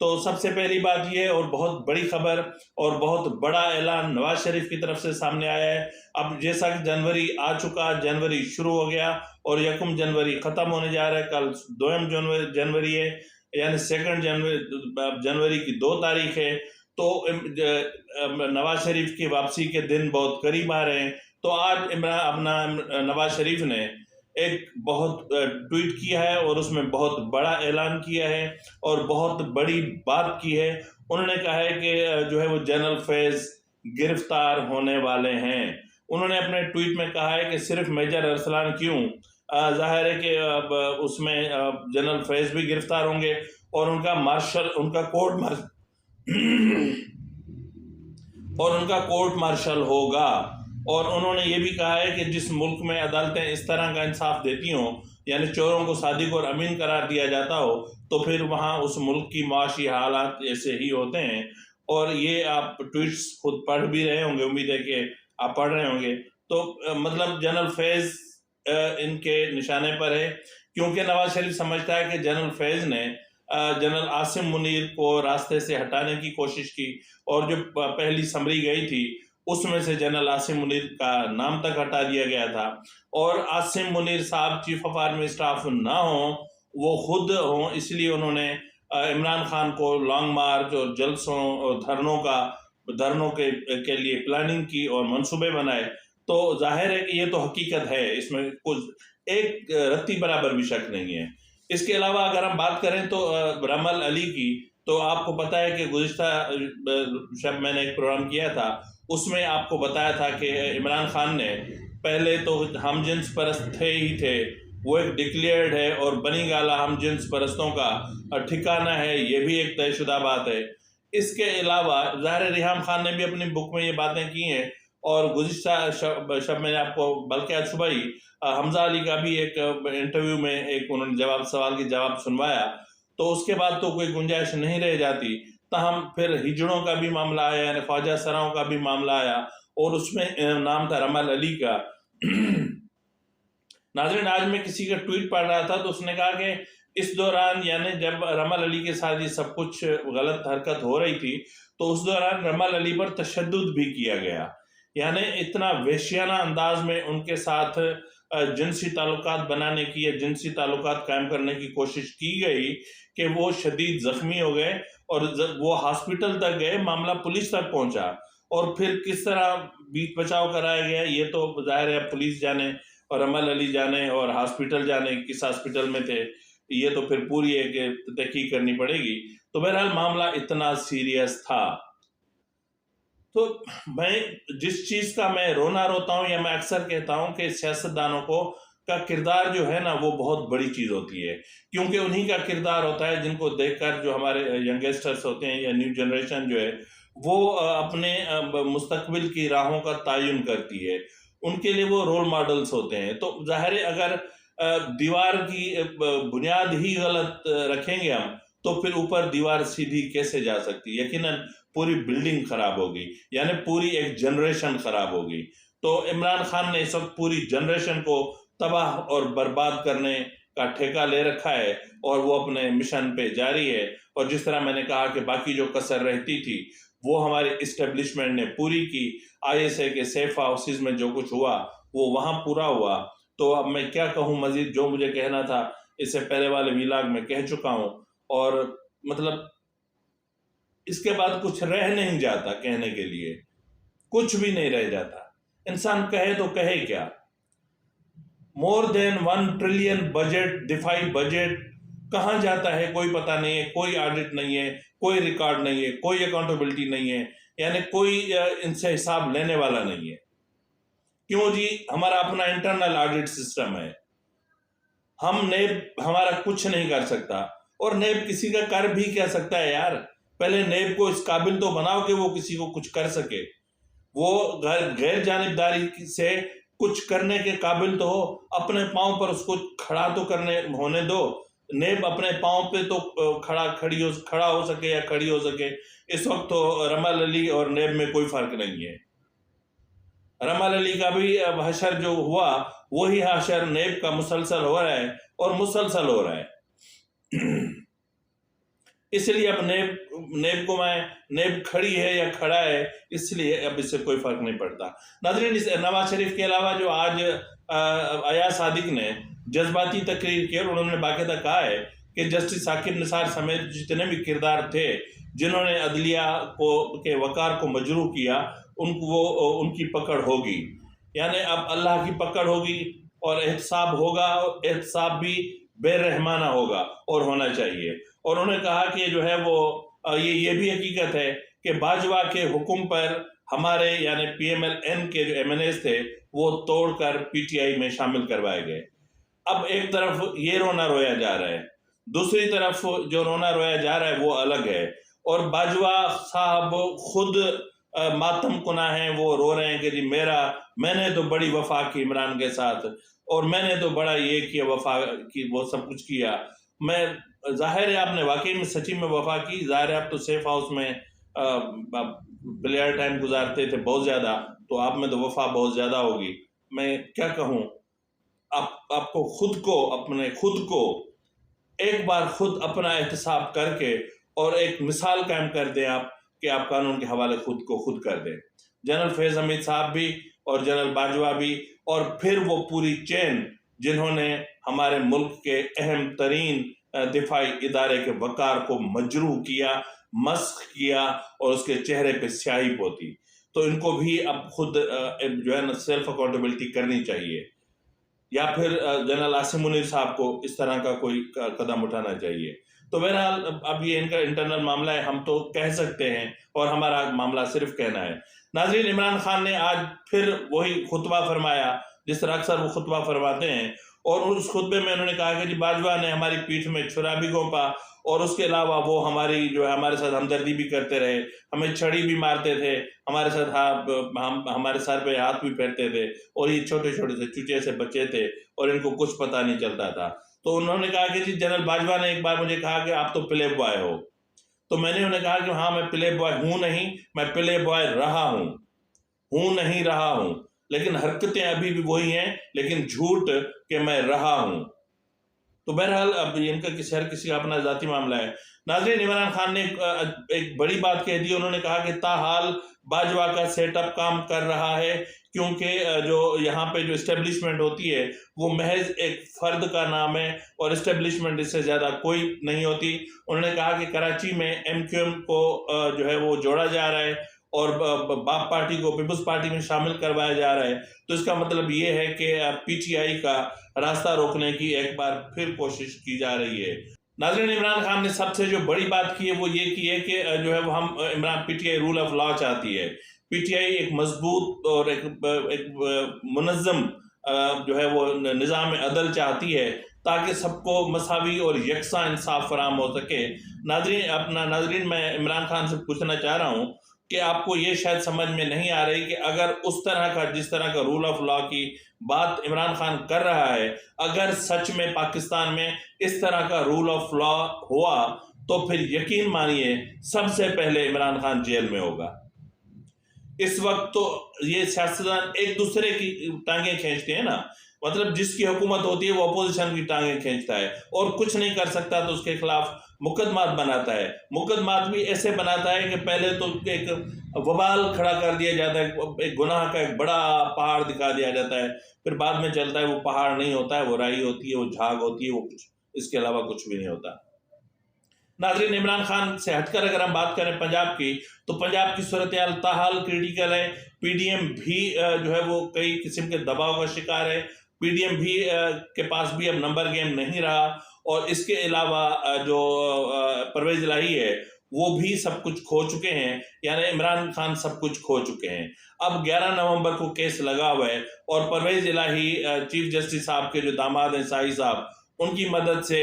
تو سب سے پہلی بات یہ اور بہت بڑی خبر اور بہت بڑا اعلان نواز شریف کی طرف سے سامنے آیا ہے. اب جیسا کہ جنوری آ چکا، جنوری شروع ہو گیا اور 1 جنوری ختم ہونے جا رہا ہے. کل 2 جنوری ہے، یعنی 2 جنوری کی 2 تاریخ ہے. تو نواز شریف کی واپسی کے دن بہت قریب آ رہے ہیں. تو آج نواز شریف نے ایک بہت ٹویٹ کیا ہے اور اس میں بہت بڑا اعلان کیا ہے اور بہت بڑی بات کی ہے. انہوں نے کہا ہے کہ جو ہے وہ جنرل فیض گرفتار ہونے والے ہیں. انہوں نے اپنے ٹویٹ میں کہا ہے کہ صرف میجر ارسلان کیوں، ظاہر ہے کہ اس میں جنرل فیض بھی گرفتار ہوں گے اور ان کا کورٹ مارشل ہوگا. اور انہوں نے یہ بھی کہا ہے کہ جس ملک میں عدالتیں اس طرح کا انصاف دیتی ہوں، یعنی چوروں کو صادق اور امین قرار دیا جاتا ہو، تو پھر وہاں اس ملک کی معاشی حالات ایسے ہی ہوتے ہیں. اور یہ آپ ٹویٹس خود پڑھ بھی رہے ہوں گے، امید ہے کہ آپ پڑھ رہے ہوں گے. تو مطلب جنرل فیض ان کے نشانے پر ہے، کیونکہ نواز شریف سمجھتا ہے کہ جنرل فیض نے جنرل عاصم منیر کو راستے سے ہٹانے کی کوشش کی، اور جو پہلی سمری گئی تھی اس میں سے جنرل عاصم منیر کا نام تک ہٹا دیا گیا تھا. اور عاصم منیر صاحب چیف آف آرمی اسٹاف نہ ہوں، وہ خود ہوں، اس لیے انہوں نے عمران خان کو لانگ مارچ اور جلسوں اور دھرنوں کے لیے پلاننگ کی اور منصوبے بنائے. تو ظاہر ہے کہ یہ تو حقیقت ہے، اس میں کچھ ایک رتی برابر بھی شک نہیں ہے. اس کے علاوہ اگر ہم بات کریں تو رمل علی کی، تو آپ کو پتا ہے کہ گزشتہ شب میں نے ایک پروگرام کیا تھا، اس میں آپ کو بتایا تھا کہ عمران خان نے پہلے تو ہم جنس پرست تھے ہی تھے، وہ ایک ڈکلیئرڈ ہے اور بنی گالا ہم جنس پرستوں کا ٹھکانہ ہے، یہ بھی ایک طے شدہ بات ہے. اس کے علاوہ ظاہر ریحام خان نے بھی اپنی بک میں یہ باتیں کی ہیں، اور گزشتہ شب میں نے آپ کو بلکہ آج صبح ہی حمزہ علی کا بھی ایک انٹرویو میں انہوں نے سوال کی جواب سنوایا. تو اس کے بعد تو کوئی گنجائش نہیں رہ جاتی. تاہم پھر ہجڑوں کا بھی معاملہ آیا، یعنی خواجہ سراؤں کا بھی معاملہ آیا، اور اس میں نام تھا رمل علی کا. ناظرین، آج میں کسی کا ٹویٹ پڑھ رہا تھا تو اس نے کہا کہ اس دوران، یعنی جب رمل علی کے ساتھ یہ سب کچھ غلط حرکت ہو رہی تھی، تو اس دوران رمل علی پر تشدد بھی کیا گیا، یعنی اتنا وحشیانہ انداز میں ان کے ساتھ جنسی تعلقات بنانے کی یا جنسی تعلقات قائم کرنے کی کوشش کی گئی کہ وہ شدید زخمی ہو گئے اور وہ ہاسپٹل تک گئے، معاملہ پولیس تک پہنچا، اور پھر کس طرح بیچ بچاؤ کرایا گیا یہ تو ظاہر ہے پولیس جانے اور رمل علی جانے اور ہاسپٹل جانے کس ہاسپٹل میں تھے، یہ تو پھر پوری ایک تحقیق کرنی پڑے گی. تو بہرحال معاملہ اتنا سیریس تھا. تو میں جس چیز کا میں رونا روتا ہوں، یا میں اکثر کہتا ہوں کہ سیاستدانوں کا کردار جو ہے نا وہ بہت بڑی چیز ہوتی ہے، کیونکہ انہی کا کردار ہوتا ہے جن کو دیکھ کر جو ہمارے ینگسٹرز ہوتے ہیں یا نیو جنریشن جو ہے وہ اپنے مستقبل کی راہوں کا تعین کرتی ہے، ان کے لیے وہ رول ماڈلز ہوتے ہیں. تو ظاہر ہے اگر دیوار کی بنیاد ہی غلط رکھیں گے ہم، تو پھر اوپر دیوار سیدھی کیسے جا سکتی؟ یقیناً پوری بلڈنگ خراب ہوگی، یعنی پوری ایک جنریشن خراب ہوگی. تو عمران خان نے اس وقت پوری جنریشن کو تباہ اور برباد کرنے کا ٹھیکہ لے رکھا ہے، اور وہ اپنے مشن پہ جاری ہے. اور جس طرح میں نے کہا کہ باقی جو کسر رہتی تھی وہ ہمارے اسٹیبلشمنٹ نے پوری کی. ISA کے سیف ہاؤسز میں جو کچھ ہوا وہ وہاں پورا ہوا. تو اب میں کیا کہوں مزید، جو مجھے کہنا تھا اس سے پہلے والے ویلاگ میں کہہ چکا ہوں، اور مطلب اس کے بعد کچھ رہ نہیں جاتا کہنے کے لیے، کچھ بھی نہیں رہ جاتا. انسان کہے تو کہے کیا؟ مور دین 1 ٹریلین بجٹ، دفاعی بجٹ کہاں جاتا ہے کوئی پتہ نہیں ہے، کوئی آڈٹ نہیں ہے، کوئی ریکارڈ نہیں ہے، کوئی اکاؤنٹیبلٹی نہیں ہے، یعنی کوئی ان سے حساب لینے والا نہیں ہے. کیوں جی؟ ہمارا اپنا انٹرنل آڈٹ سسٹم ہے. نیب ہمارا کچھ نہیں کر سکتا، اور نیب کسی کا کر بھی کیا سکتا ہے یار؟ پہلے نیب کو اس قابل تو بناؤ کہ وہ کسی کو کچھ کر سکے، وہ غیر جانبداری سے کچھ کرنے کے قابل تو ہو، اپنے پاؤں پر اس کو کھڑا تو ہونے دو. نیب اپنے پاؤں پہ تو کھڑا ہو سکے یا کھڑی ہو سکے. اس وقت تو رمل علی اور نیب میں کوئی فرق نہیں ہے. رمل علی کا بھی حشر جو ہوا وہی حشر نیب کا مسلسل ہو رہا ہے، اور مسلسل ہو رہا ہے. اس لیے اب نیب کھڑی ہے یا کھڑا ہے، اس لیے اب اس سے کوئی فرق نہیں پڑتا۔ ناظرین، اس نواز شریف کے علاوہ جو آج ایاز صادق نے جذباتی تقریر کی، اور انہوں نے باقاعدہ کہا ہے کہ جسٹس ثاقب نثار سمیت جتنے بھی کردار تھے جنہوں نے عدلیہ کے وقار کو مجروح کیا، ان کی پکڑ ہوگی، یعنی اب اللہ کی پکڑ ہوگی اور احتساب ہوگا، اور احتساب بھی بے رحمانہ ہوگا اور ہونا چاہیے۔ اور انہوں نے کہا کہ جو ہے وہ یہ بھی حقیقت ہے کہ باجوہ کے حکم پر ہمارے یعنی پی ایم ایل این کے جو ایم این ایز تھے وہ توڑ کر پی ٹی آئی میں شامل کروائے گئے۔ اب ایک طرف یہ رونا رویا جا رہا ہے، دوسری طرف جو رونا رویا جا رہا ہے وہ الگ ہے، اور باجوہ صاحب خود ماتم کناں ہیں، وہ رو رہے ہیں کہ جی میں نے تو بڑی وفا کی عمران کے ساتھ، اور میں نے تو بڑا یہ کیا، وفا کی، وہ سب کچھ کیا۔ ظاہر ہے آپ نے واقعی میں سچی میں وفا کی، ظاہر ہے آپ تو سیف ہاؤس میں پلیئر ٹائم گزارتے تھے بہت زیادہ، تو آپ میں تو وفا بہت زیادہ ہوگی۔ میں کیا کہوں، آپ کو اپنے خود کو ایک بار خود اپنا احتساب کر کے اور ایک مثال قائم کر دیں آپ کہ آپ قانون کے حوالے خود کو خود کر دیں۔ جنرل فیض حمید صاحب بھی اور جنرل باجوہ بھی، اور پھر وہ پوری چین جنہوں نے ہمارے ملک کے اہم ترین دفاعی ادارے کے وقار کو مجروح کیا، مسخ کیا، اور اس کے چہرے پہ سیاہی پوتی، تو ان کو بھی اب خود جو ہے نا سیلف اکاؤنٹیبلٹی کرنی چاہیے، یا پھر جنرل عاصم منیر صاحب کو اس طرح کا کوئی قدم اٹھانا چاہیے۔ تو بہرحال اب یہ ان کا انٹرنل معاملہ ہے، ہم تو کہہ سکتے ہیں، اور ہمارا معاملہ صرف کہنا ہے۔ ناظرین، عمران خان نے آج پھر وہی خطبہ فرمایا جس طرح اکثر وہ خطبہ فرماتے ہیں، اور اس خطبے میں انہوں نے کہا کہ جی باجوہ نے ہماری پیٹھ میں چھرا بھی گھونپا، اور اس کے علاوہ وہ ہمارے ساتھ ہمدردی بھی کرتے رہے، ہمیں چھڑی بھی مارتے تھے، ہمارے ساتھ ہمارے سر پہ ہاتھ بھی پھیرتے تھے، اور یہ چھوٹے چھوٹے سے چوچے سے بچے تھے اور ان کو کچھ پتہ نہیں چلتا تھا۔ تو انہوں نے کہا کہ جی جنرل باجوہ نے ایک بار مجھے کہا کہ آپ تو پلے بوائے ہو، تو میں نے انہیں کہا کہ ہاں میں پلے بوائے ہوں نہیں، میں پلے بوائے رہا ہوں نہیں رہا ہوں، لیکن حرکتیں ابھی بھی وہی ہیں، لیکن جھوٹ کہ میں رہا ہوں۔ تو بہرحال اب ان کا کسی کا اپنا ذاتی معاملہ ہے۔ ناظرین، عمران خان نے ایک بڑی بات کہہ دی، انہوں نے کہا کہ تاحال باجوہ کا سیٹ اپ کام کر رہا ہے، کیونکہ جو یہاں پہ جو اسٹیبلشمنٹ ہوتی ہے وہ محض ایک فرد کا نام ہے، اور اسٹیبلشمنٹ اس سے زیادہ کوئی نہیں ہوتی۔ انہوں نے کہا کہ کراچی میں ایم کیو ایم کو جو ہے وہ جوڑا جا رہا ہے، اور باپ پارٹی کو پیپلز پارٹی میں شامل کروایا جا رہا ہے، تو اس کا مطلب یہ ہے کہ پی ٹی آئی کا راستہ روکنے کی ایک بار پھر کوشش کی جا رہی ہے۔ ناظرین، عمران خان نے سب سے جو بڑی بات کی ہے وہ یہ کی ہے کہ جو ہے وہ P T I rule of law چاہتی ہے، پی ٹی آئی ایک مضبوط اور ایک منظم جو ہے وہ نظام عدل چاہتی ہے، تاکہ سب کو مساوی اور یکساں انصاف فراہم ہو سکے۔ ناظرین، میں عمران خان سے پوچھنا چاہ رہا ہوں کہ آپ کو یہ شاید سمجھ میں نہیں آ رہی کہ اگر اس طرح کا جس طرح کا رول آف لا کی بات عمران خان کر رہا ہے، اگر سچ میں پاکستان میں اس طرح کا رول آف لا ہوا تو پھر یقین مانیے سب سے پہلے عمران خان جیل میں ہوگا۔ اس وقت تو یہ سیاستدان ایک دوسرے کی ٹانگیں کھینچتے ہیں نا، مطلب جس کی حکومت ہوتی ہے وہ اپوزیشن کی ٹانگیں کھینچتا ہے، اور کچھ نہیں کر سکتا تو اس کے خلاف مقدمات بناتا ہے۔ مقدمات بھی ایسے بناتا ہے کہ پہلے تو ایک وبال کھڑا کر دیا جاتا ہے، ایک گناہ کا ایک بڑا پہاڑ دکھا دیا جاتا ہے، پھر بعد میں چلتا ہے وہ پہاڑ نہیں ہوتا ہے، وہ رائی ہوتی ہے، وہ جھاگ ہوتی ہے، وہ کچھ اس کے علاوہ کچھ بھی نہیں ہوتا۔ ناظرین، عمران خان سے ہٹ کر اگر ہم بات کریں پنجاب کی، تو پنجاب کی صورتحال تاحال کریٹیکل ہے۔ پی ڈی ایم بھی جو ہے وہ کئی قسم کے دباؤ کا شکار ہے، پی ڈی ایم بھی کے پاس بھی اب نمبر گیم نہیں رہا، اور اس کے علاوہ جو پرویز الہی ہے وہ بھی سب کچھ کھو چکے ہیں، یعنی عمران خان سب کچھ کھو چکے ہیں۔ اب 11 نومبر کو کیس لگا ہوا ہے، اور پرویز الہی چیف جسٹس صاحب کے جو داماد ہیں ساہی صاحب، ان کی مدد سے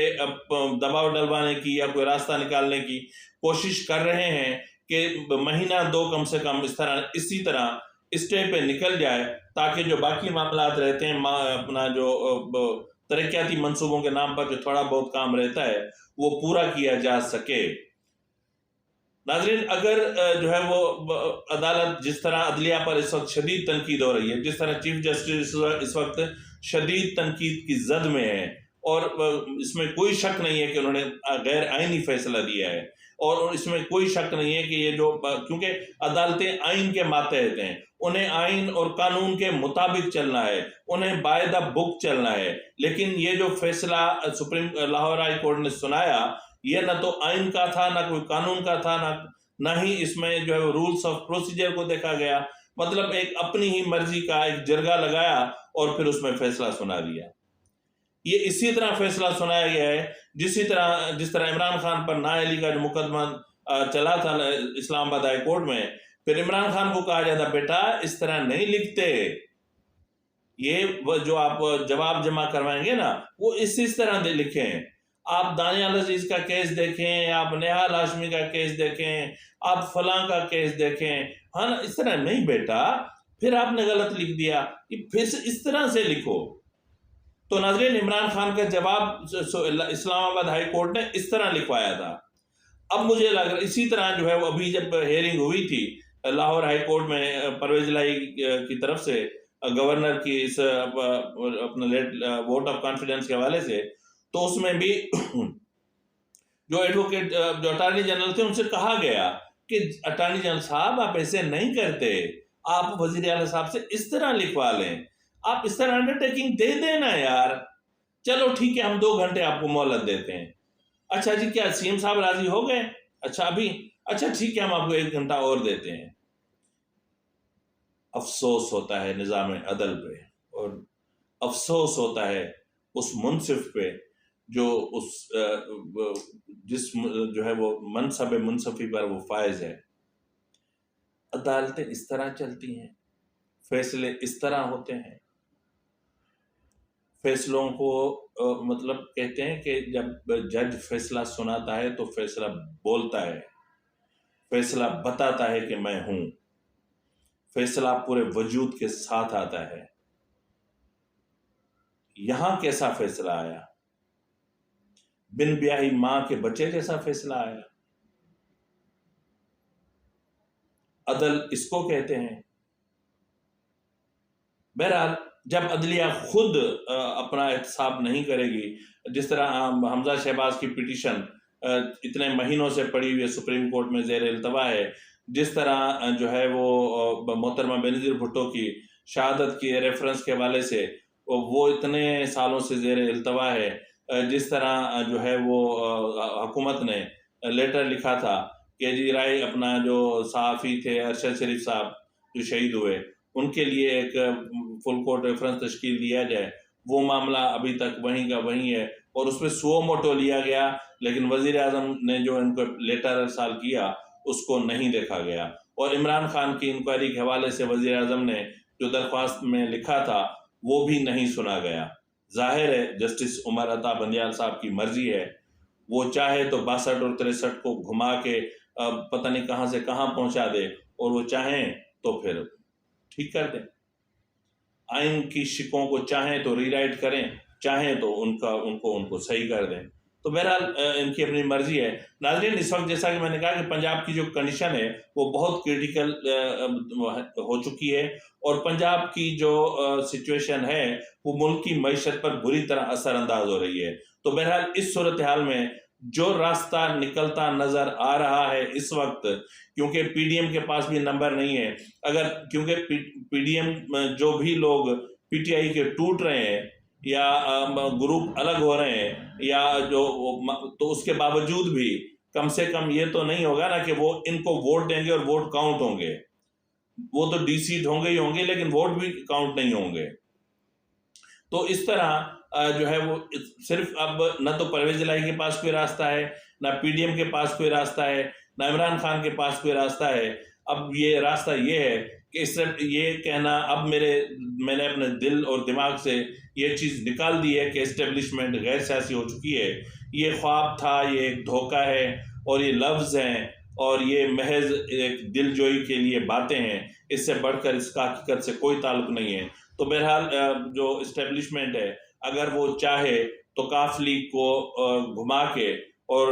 دباؤ ڈلوانے کی یا کوئی راستہ نکالنے کی کوشش کر رہے ہیں کہ مہینہ دو کم سے کم اسی طرح اسٹے پہ نکل جائے، تاکہ جو باقی معاملات رہتے ہیں، اپنا جو ترقیاتی منصوبوں کے نام پر جو تھوڑا بہت کام رہتا ہے وہ پورا کیا جا سکے۔ ناظرین، اگر جو ہے وہ عدالت جس طرح عدلیہ پر اس وقت شدید تنقید ہو رہی ہے، جس طرح چیف جسٹس اس وقت شدید تنقید کی زد میں ہے، اور اس میں کوئی شک نہیں ہے کہ انہوں نے غیر آئینی فیصلہ دیا ہے، اور اس میں کوئی شک نہیں ہے کہ یہ جو، کیونکہ عدالتیں آئین کے ماتحت ہیں، انہیں آئین اور قانون کے مطابق چلنا ہے، انہیں بائی دا بک چلنا ہے. لیکن یہ جو فیصلہ لاہور ہائی کورٹ نے سنایا، یہ نہ تو آئین کا تھا، نہ کوئی قانون کا تھا، نہ ہی اس میں جو ہے رولز آف پروسیجر کو دیکھا گیا. مطلب ایک اپنی ہی مرضی کا ایک جرگہ لگایا اور پھر اس میں فیصلہ سنا دیا. یہ اسی طرح فیصلہ سنایا گیا ہے جس طرح عمران خان پر نااہلی کا جو مقدمہ چلا تھا اسلام آباد ہائی کورٹ میں، پھر عمران خان کو کہا جاتا بیٹا اس طرح نہیں لکھتے، یہ جو آپ جواب جمع کروائیں گے نا وہ اس طرح لکھیں. آپ دانیال عزیز کا کیس دیکھیں، آپ نہال ہاشمی کا کیس دیکھیں، آپ فلاں کا کیس دیکھیں، ہاں نا، اس طرح نہیں بیٹا، پھر آپ نے غلط لکھ دیا، پھر اس طرح سے لکھو. تو ناظرین، عمران خان کا جواب اسلام آباد ہائی کورٹ نے اس طرح لکھوایا تھا. اب مجھے لگ رہا اسی طرح جو ہے وہ ابھی جب ہیئرنگ ہوئی تھی لاہور ہائی کورٹ میں پرویز الہی کی طرف سے گورنر کی اس اپنا ووٹ آف کانفیڈنس کے حوالے سے، تو اس میں بھی جو ایڈوکیٹ جو اٹارنی جنرل تھے ان سے کہا گیا کہ اٹارنی جنرل صاحب آپ ایسے نہیں کرتے، آپ وزیر اعلیٰ صاحب سے اس طرح لکھوا لیں، آپ اس طرح انڈرٹیکنگ دے دینا یار. چلو ٹھیک ہے، ہم 2 گھنٹے آپ کو مہلت دیتے ہیں. اچھا جی، کیا سی ایم صاحب راضی ہو گئے؟ اچھا ابھی، اچھا ٹھیک ہے، ہم آپ کو 1 گھنٹہ اور دیتے ہیں. افسوس ہوتا ہے نظام عدل پہ، اور افسوس ہوتا ہے اس منصف پہ جو جس جو ہے وہ منصب منصفی پر وہ فائز ہے. عدالتیں اس طرح چلتی ہیں، فیصلے اس طرح ہوتے ہیں. فیصلوں کو مطلب کہتے ہیں کہ جب جج فیصلہ سناتا ہے تو فیصلہ بولتا ہے، فیصلہ بتاتا ہے کہ میں ہوں، فیصلہ پورے وجود کے ساتھ آتا ہے. یہاں کیسا فیصلہ آیا؟ بن بیاہی ماں کے بچے جیسا فیصلہ آیا. عدل اس کو کہتے ہیں. بہرحال جب عدلیہ خود اپنا احتساب نہیں کرے گی، جس طرح حمزہ شہباز کی پٹیشن اتنے مہینوں سے پڑی ہوئی سپریم کورٹ میں زیر التوا ہے، جس طرح جو ہے وہ محترمہ بینظیر بھٹو کی شہادت کی ریفرنس کے حوالے سے وہ اتنے سالوں سے زیر التوا ہے، جس طرح جو ہے وہ حکومت نے لیٹر لکھا تھا کہ جی رائے اپنا جو صحافی تھے ارشد شریف صاحب جو شہید ہوئے، ان کے لیے ایک فل کورٹ ریفرنس تشکیل دیا جائے. وہ معاملہ ابھی تک وہیں کا وہیں ہے، اور اس پہ سو موٹو لیا گیا، لیکن وزیر اعظم نے جو ان کو لیٹر ارسال کیا اس کو نہیں دیکھا گیا. اور عمران خان کی انکوائری کے حوالے سے وزیر اعظم نے جو درخواست میں لکھا تھا وہ بھی نہیں سنا گیا. ظاہر ہے جسٹس عمر عطا بندیال صاحب کی مرضی ہے، وہ چاہے تو 62 اور 63 کو گھما کے پتہ نہیں کہاں سے کہاں پہنچا دے، اور وہ چاہیں تو پھر ٹھیک کر دیں. آئین کی شکوں کو چاہیں تو ری رائٹ کریں، چاہیں تو ان کو صحیح کر دیں. تو بہرحال ان کی اپنی مرضی ہے. ناظرین، اس وقت جیسا کہ میں نے کہا کہ پنجاب کی جو کنڈیشن ہے وہ بہت کریٹیکل ہو چکی ہے، اور پنجاب کی جو سچویشن ہے وہ ملک کی معیشت پر بری طرح اثر انداز ہو رہی ہے. تو بہرحال اس صورتحال میں جو راستہ نکلتا نظر آ رہا ہے اس وقت، کیونکہ پی ڈی ایم کے پاس بھی نمبر نہیں ہے، کیونکہ پی ڈی ایم جو بھی لوگ پی ٹی آئی کے ٹوٹ رہے ہیں یا گروپ الگ ہو رہے ہیں یا تو اس کے باوجود بھی کم سے کم یہ تو نہیں ہوگا نا کہ وہ ان کو ووٹ دیں گے اور ووٹ کاؤنٹ ہوں گے. وہ تو ڈی سیٹ ہوں گے ہی ہوں گے، لیکن ووٹ بھی کاؤنٹ نہیں ہوں گے. تو اس طرح جو ہے وہ صرف اب نہ تو پرویز الہی کے پاس کوئی راستہ ہے، نہ پی ڈی ایم کے پاس کوئی راستہ ہے، نہ عمران خان کے پاس کوئی راستہ ہے. اب یہ راستہ یہ ہے کہ اس سے یہ کہنا، اب میں نے اپنے دل اور دماغ سے یہ چیز نکال دی ہے کہ اسٹیبلشمنٹ غیر سیاسی ہو چکی ہے. یہ خواب تھا، یہ ایک دھوکہ ہے، اور یہ لفظ ہیں، اور یہ محض ایک دل جوئی کے لیے باتیں ہیں. اس سے بڑھ کر اس کا حقیقت سے کوئی تعلق نہیں ہے. تو بہرحال جو اسٹیبلشمنٹ ہے اگر وہ چاہے تو کاف لیگ کو گھما کے اور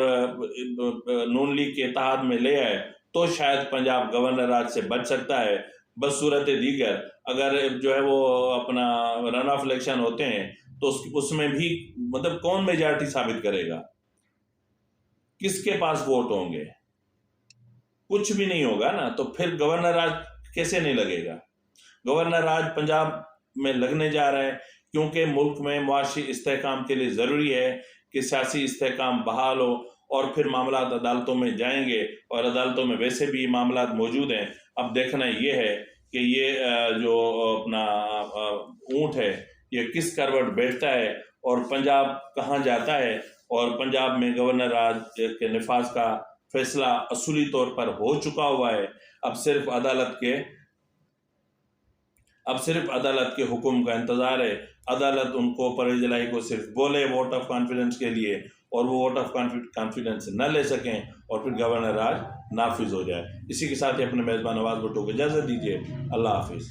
نون لیگ کے اتحاد میں لے آئے تو شاید پنجاب گورنر راج سے بچ سکتا ہے. بصورت دیگر اگر جو ہے وہ اپنا رن آف الیکشن ہوتے ہیں تو اس میں بھی مطلب کون میجارٹی ثابت کرے گا؟ کس کے پاس ووٹ ہوں گے؟ کچھ بھی نہیں ہوگا نا. تو پھر گورنر راج کیسے نہیں لگے گا؟ گورنر راج پنجاب میں لگنے جا رہا ہے کیونکہ ملک میں معاشی استحکام کے لیے ضروری ہے کہ سیاسی استحکام بحال ہو اور پھر معاملات عدالتوں میں جائیں گے، اور عدالتوں میں ویسے بھی معاملات موجود ہیں. اب دیکھنا یہ ہے کہ یہ جو اپنا اونٹ ہے یہ کس کروٹ بیٹھتا ہے اور پنجاب کہاں جاتا ہے. اور پنجاب میں گورنر راج کے نفاذ کا فیصلہ اصولی طور پر ہو چکا ہوا ہے. اب صرف عدالت کے حکم کا انتظار ہے. عدالت ان کو پرویز الہی کو صرف بولے ووٹ آف کانفیڈنس کے لیے، اور وہ ووٹ آف کانفیڈنس نہ لے سکیں اور پھر گورنر راج نافذ ہو جائے. اسی کے ساتھ ہی اپنے میزبان نواز بھٹو کو اجازت دیجیے. اللہ حافظ.